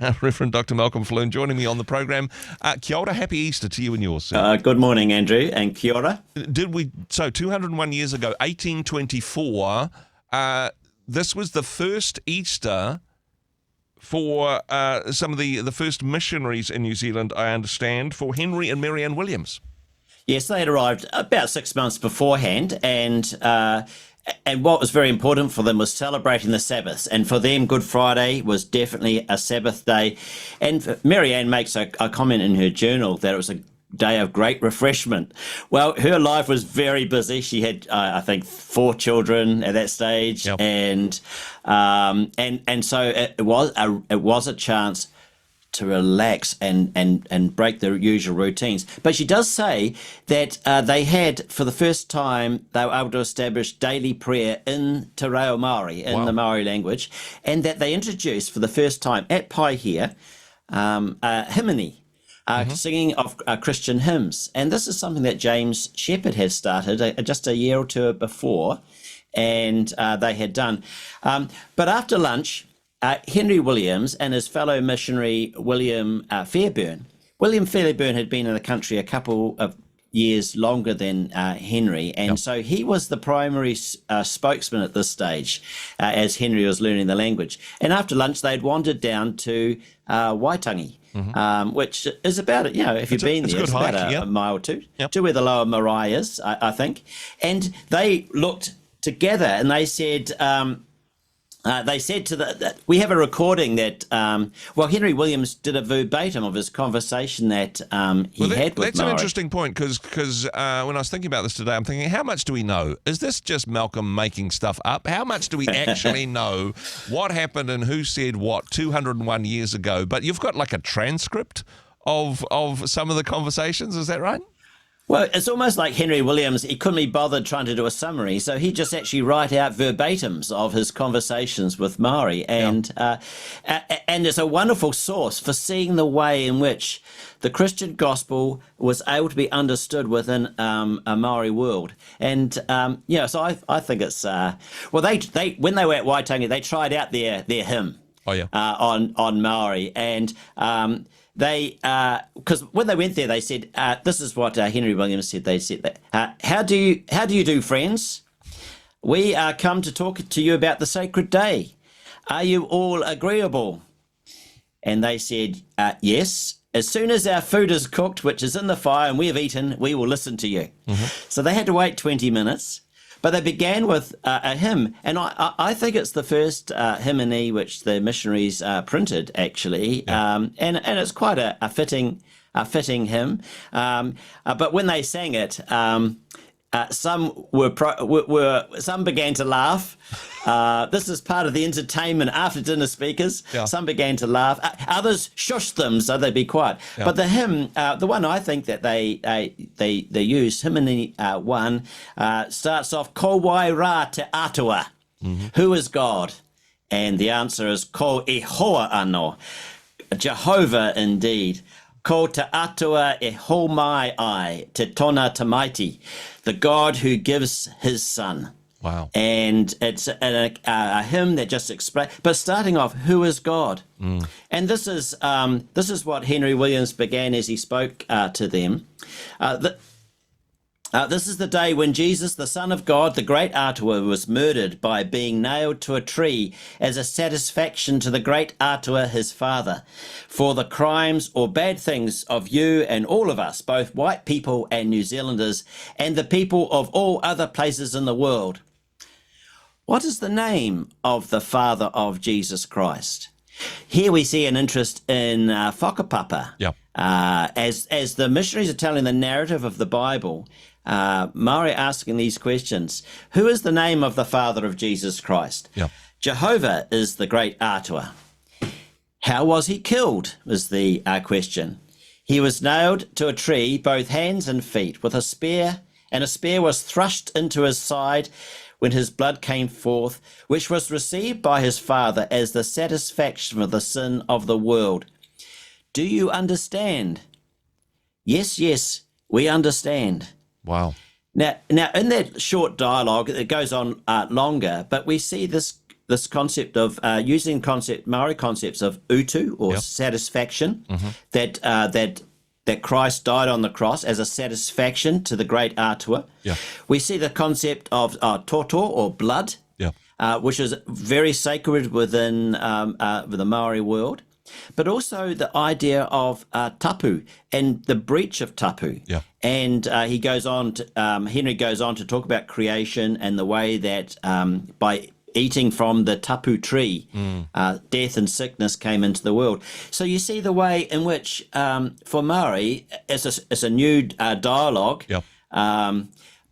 Reverend Dr Malcolm Falloon joining me on the program. Kia ora, happy Easter to you and yours, sir. Good morning, Andrew, and kia ora. 201 years ago, 1824, this was the first Easter for some of the first missionaries in New Zealand, I understand, for Henry and Mary Ann Williams. Yes, they had arrived about 6 months beforehand, and what was very important for them was celebrating the Sabbaths. And for them, Good Friday was definitely a Sabbath day. And Mary Ann makes a comment in her journal that it was a day of great refreshment. Well, her life was very busy. She had, I think, 4 children at that stage, Yep. and so it was a chance to relax and break the usual routines. But she does say that they had, for the first time, they were able to establish daily prayer in Te Reo Maori, in the Maori language, and that they introduced for the first time at Pakeha Himene, singing of Christian hymns. And this is something that James Shepherd has started just a year or two before, and they had done. But after lunch, Henry Williams and his fellow missionary William Fairbairn. William Fairbairn had been in the country a couple of years longer than Henry, and so he was the primary spokesman at this stage as Henry was learning the language. And after lunch, they'd wandered down to Waitangi, which is about, if you've been there, it's about a mile or two, to where the Lower Marae is, I think. And they looked together and they said, we have a recording that, Henry Williams did a verbatim of his conversation that he had with That's Maori. an interesting point, because when I was thinking about this today, I'm thinking, how much do we know? Is this just Malcolm making stuff up? How much do we actually know what happened and who said what 201 years ago? But you've got like a transcript of some of the conversations, is that right? Well, it's almost like Henry Williams, he couldn't be bothered trying to do a summary, so he just actually write out verbatims of his conversations with Maori, and it's a wonderful source for seeing the way in which the Christian gospel was able to be understood within a Maori world. And, so I think it's, they when they were at Waitangi, they tried out their hymn on Maori, and because when they went there, they said, this is what Henry Williams said. They said that, how do you do, friends? We are come to talk to you about the sacred day. Are you all agreeable? And they said, yes. As soon as our food is cooked, which is in the fire, and we have eaten, we will listen to you. So they had to wait 20 minutes. But they began with a hymn, and I think it's the first hymn which the missionaries printed, actually, and it's quite a fitting hymn. But when they sang it, some began to laugh. This is part of the entertainment after dinner speakers. Some began to laugh. Others shushed them so they'd be quiet. But the hymn, the one I think that they used, Himene 1, starts off, Ko wai rā te atua. Who is God? And the answer is Ko e hoa anō. Jehovah indeed. Ko te atua e ho mai ai, te tona tamaiti, the God who gives his son. Wow. And it's a hymn that just explains, but starting off, who is God? And this is what Henry Williams began as he spoke to them. This is the day when Jesus, the Son of God, the great Atua, was murdered by being nailed to a tree as a satisfaction to the great Atua, his father, for the crimes or bad things of you and all of us, both white people and New Zealanders, and the people of all other places in the world. What is the name of the Father of Jesus Christ? Here we see an interest in whakapapa. As the missionaries are telling the narrative of the Bible, Maori asking these questions. Who is the name of the Father of Jesus Christ? Jehovah is the great Atua. How was he killed, is the question. He was nailed to a tree, both hands and feet, with a spear, and a spear was thrust into his side when his blood came forth, which was received by his Father as the satisfaction for the sin of the world. Do you understand? Yes, yes, we understand. Wow. Now, in that short dialogue, it goes on longer, but we see this this concept of using Maori concepts of utu or satisfaction, that Christ died on the cross as a satisfaction to the great atua. Yeah. We see the concept of toto or blood, which is very sacred within the Maori world, but also the idea of tapu and the breach of tapu. Yeah. And he goes on to, Henry goes on to talk about creation and the way that by eating from the tapu tree, death and sickness came into the world. So you see the way in which, for Maori, it's a new dialogue,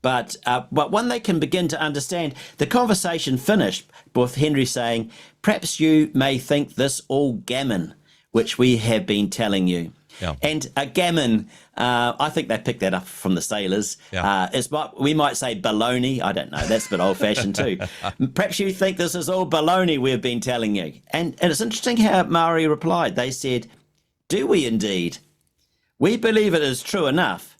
but one they can begin to understand. The conversation finished with Henry saying, "Perhaps you may think this all gammon, which we have been telling you." Yeah. And gammon, I think they picked that up from the sailors. It's what we might say baloney. I don't know. That's a bit old-fashioned too. Perhaps you think this is all baloney we've been telling you. And it's interesting how Maori replied. They said, "Do we indeed? We believe it is true enough,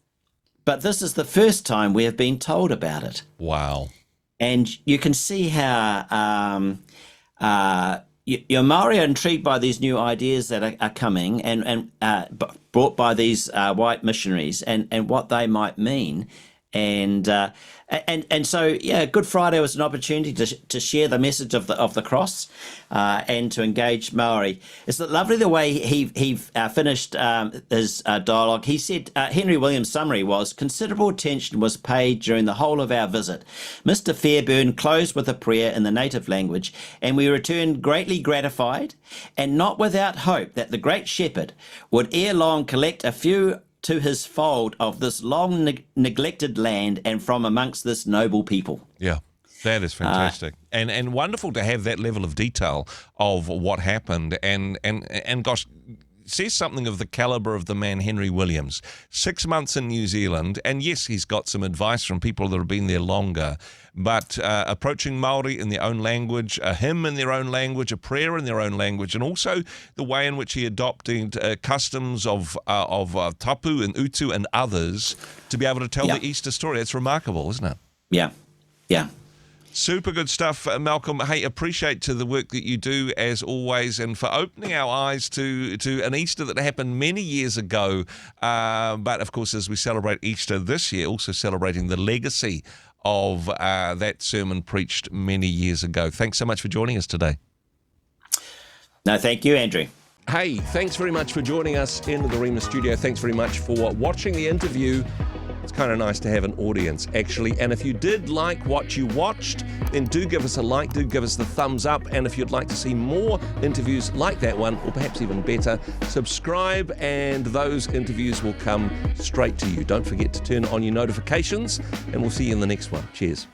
but this is the first time we have been told about it." Wow. And you can see how your Maori are intrigued by these new ideas that are coming and brought by these white missionaries and what they might mean. And so, Good Friday was an opportunity to share the message of the cross and to engage Maori. It's lovely the way he finished his dialogue. He said, Henry Williams' summary was, "Considerable attention was paid during the whole of our visit. Mr. Fairburn closed with a prayer in the native language, and we returned greatly gratified and not without hope that the great shepherd would ere long collect a few to his fold of this long neglected land and from amongst this noble people." Yeah, that is fantastic. And wonderful to have that level of detail of what happened. And gosh, says something of the caliber of the man Henry Williams. 6 months in New Zealand, and yes, he's got some advice from people that have been there longer, but approaching Maori in their own language, a hymn in their own language, a prayer in their own language, and also the way in which he adopted customs of tapu and utu and others to be able to tell the Easter story. It's remarkable, isn't it? Yeah. Super good stuff, Malcolm. Hey, appreciate to the work that you do as always, and for opening our eyes to an Easter that happened many years ago. But of course, as we celebrate Easter this year, also celebrating the legacy of that sermon preached many years ago. Thanks so much for joining us today. No, thank you, Andrew. Hey, thanks very much for joining us in the Rhema studio. Thanks very much for watching the interview. It's kind of nice to have an audience, actually. And if you did like what you watched, then do give us a like, do give us the thumbs up. And if you'd like to see more interviews like that one, or perhaps even better, subscribe and those interviews will come straight to you. Don't forget to turn on your notifications, and we'll see you in the next one. Cheers.